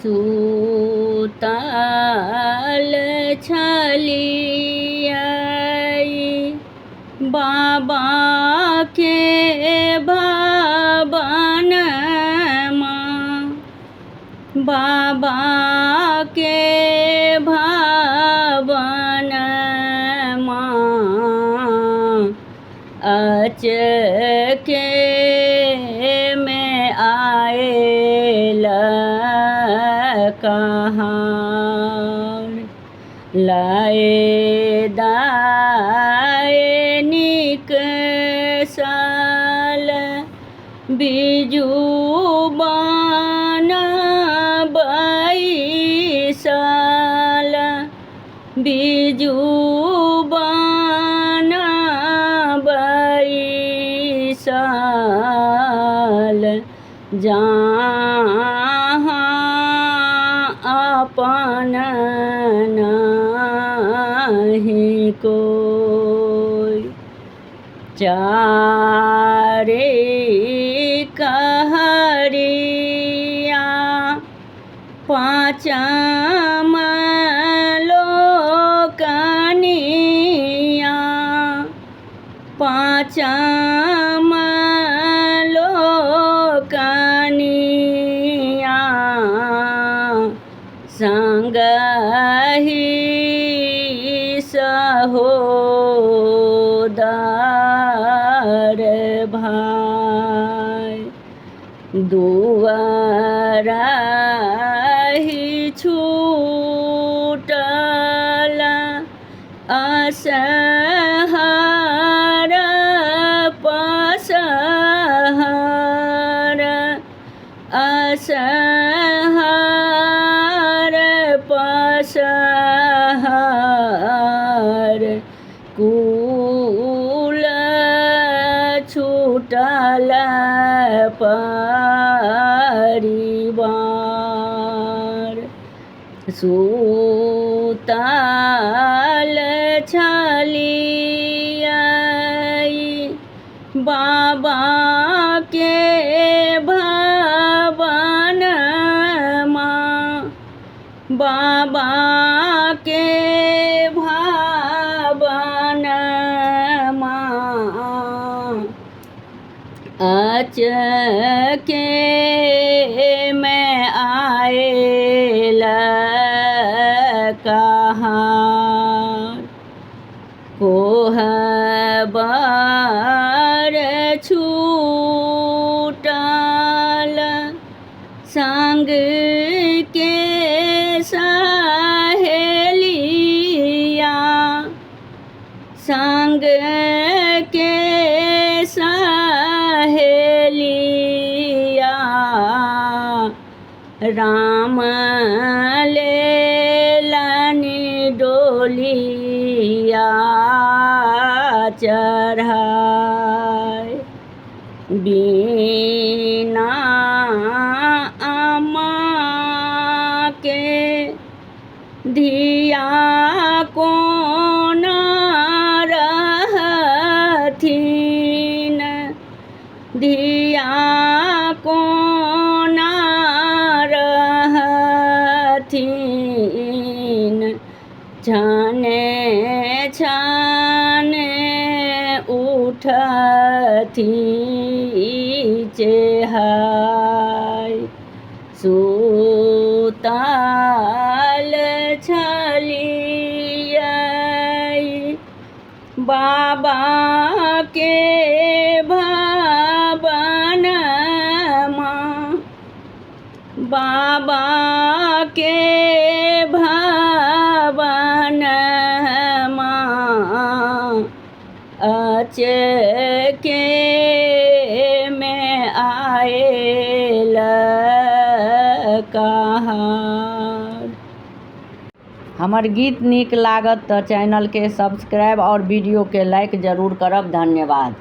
सुतल छलियै बाबा के भवनमा, बाबा के भवनमा अचके में आयल कहार। लाए दाए निकसल बिजुबान बैसल, बिजुबान बैसल जहाँ अपन नहीं कोई। चारे कहरिया पाँचम लोकनिया, पाँचम लोकनिया संगहि सहोदर भाई। दुआरहि छूटल असहर पसहर, असहर पसहर कुल छूटल परिवार। सुतल छलियै बाबा के भवनमा, बाबा के भवनमा अचके में आयल कहार। कोहबर छूटल संग के सहेलिया, संग के सहेलिया राम लेलनि डोलिया चढ़ाय। बिना अम्मा के धिया कौन रहथिन, धिया कौन रहथिन। छाने छाने उठथी चेहाय। सुतल छलियै बाबा के भवनमा, बाबा के भवनमा अचके में आयल कहार। हमर गीत नीक लागत तो चैनल के सब्सक्राइब और वीडियो के लाइक जरूर करब। धन्यवाद।